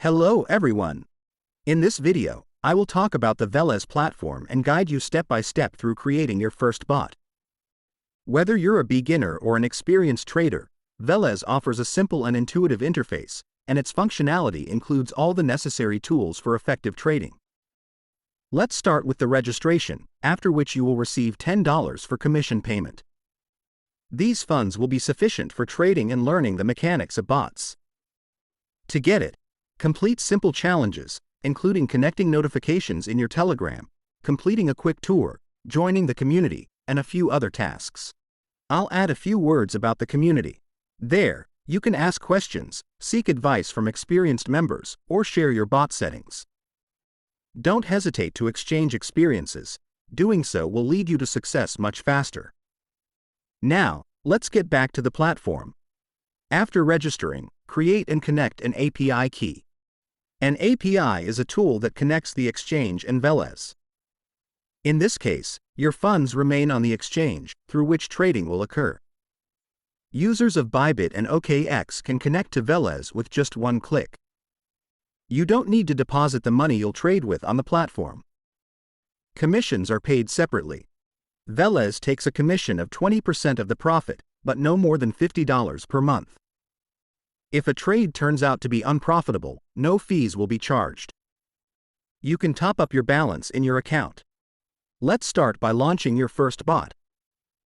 Hello everyone! In this video, I will talk about the Veles platform and guide you step by step through creating your first bot. Whether you're a beginner or an experienced trader, Veles offers a simple and intuitive interface, and its functionality includes all the necessary tools for effective trading. Let's start with the registration, after which you will receive $10 for commission payment. These funds will be sufficient for trading and learning the mechanics of bots. To get it, complete simple challenges, including connecting notifications in your Telegram, completing a quick tour, joining the community, and a few other tasks. I'll add a few words about the community. There, you can ask questions, seek advice from experienced members, or share your bot settings. Don't hesitate to exchange experiences. Doing so will lead you to success much faster. Now, let's get back to the platform. After registering, create and connect an API key. An API is a tool that connects the exchange and Veles. In this case, your funds remain on the exchange, through which trading will occur. Users of Bybit and OKX can connect to Veles with just one click. You don't need to deposit the money you'll trade with on the platform. Commissions are paid separately. Veles takes a commission of 20% of the profit, but no more than $50 per month. If a trade turns out to be unprofitable, no fees will be charged. You can top up your balance in your account. Let's start by launching your first bot.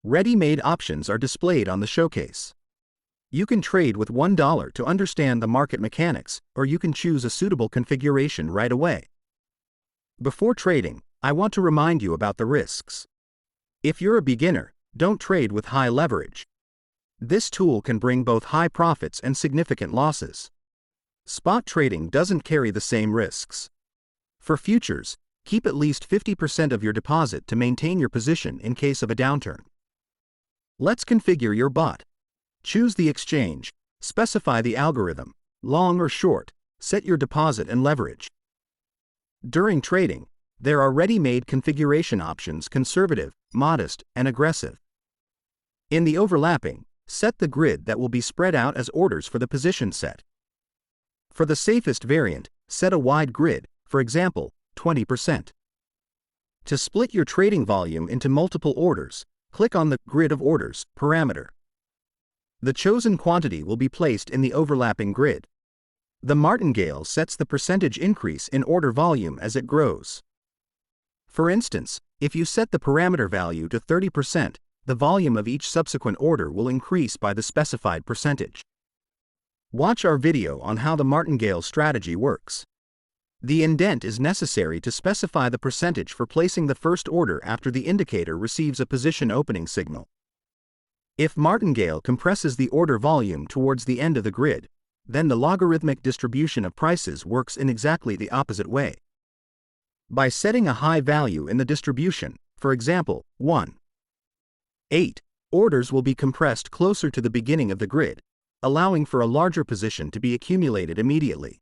Ready-made options are displayed on the showcase. You can trade with $1 to understand the market mechanics, or you can choose a suitable configuration right away. Before trading, I want to remind you about the risks. If you're a beginner, don't trade with high leverage. This tool can bring both high profits and significant losses. Spot trading doesn't carry the same risks. For futures, keep at least 50% of your deposit to maintain your position in case of a downturn. Let's configure your bot. Choose the exchange, specify the algorithm, long or short, set your deposit and leverage. During trading, there are ready-made configuration options: conservative, modest, and aggressive. In the overlapping, set the grid that will be spread out as orders for the position set. For the safest variant, set a wide grid, for example, 20%. To split your trading volume into multiple orders, click on the Grid of Orders parameter. The chosen quantity will be placed in the overlapping grid. The martingale sets the percentage increase in order volume as it grows. For instance, if you set the parameter value to 30%, the volume of each subsequent order will increase by the specified percentage. Watch our video on how the martingale strategy works. The indent is necessary to specify the percentage for placing the first order after the indicator receives a position opening signal. If martingale compresses the order volume towards the end of the grid, then the logarithmic distribution of prices works in exactly the opposite way. By setting a high value in the distribution, for example, 1:8, orders will be compressed closer to the beginning of the grid, allowing for a larger position to be accumulated immediately.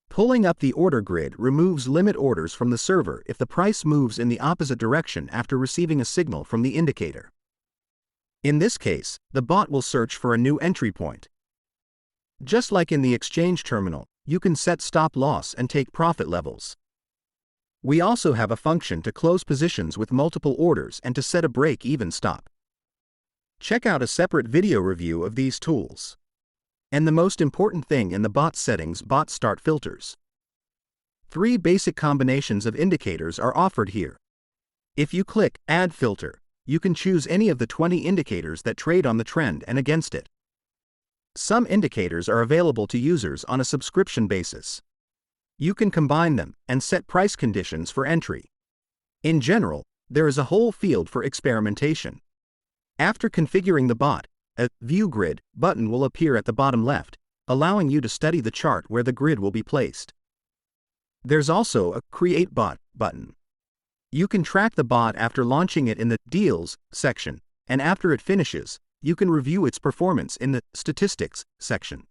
Pulling up the order grid removes limit orders from the server if the price moves in the opposite direction after receiving a signal from the indicator. In this case, the bot will search for a new entry point. Just like in the exchange terminal, you can set stop loss and take profit levels. We also have a function to close positions with multiple orders and to set a break-even stop. Check out a separate video review of these tools. And the most important thing in the bot settings: bot start filters. 3 basic combinations of indicators are offered here. If you click Add Filter, you can choose any of the 20 indicators that trade on the trend and against it. Some indicators are available to users on a subscription basis. You can combine them and set price conditions for entry. In general, there is a whole field for experimentation. After configuring the bot, a View Grid button will appear at the bottom left, allowing you to study the chart where the grid will be placed. There's also a Create Bot button. You can track the bot after launching it in the Deals section, and after it finishes, you can review its performance in the Statistics section.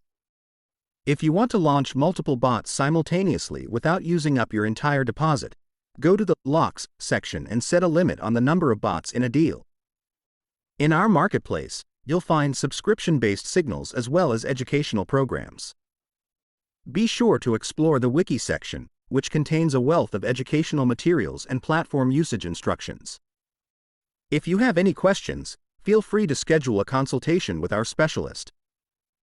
If you want to launch multiple bots simultaneously without using up your entire deposit, go to the Locks section and set a limit on the number of bots in a deal. In our marketplace, you'll find subscription-based signals as well as educational programs. Be sure to explore the Wiki section, which contains a wealth of educational materials and platform usage instructions. If you have any questions, feel free to schedule a consultation with our specialist.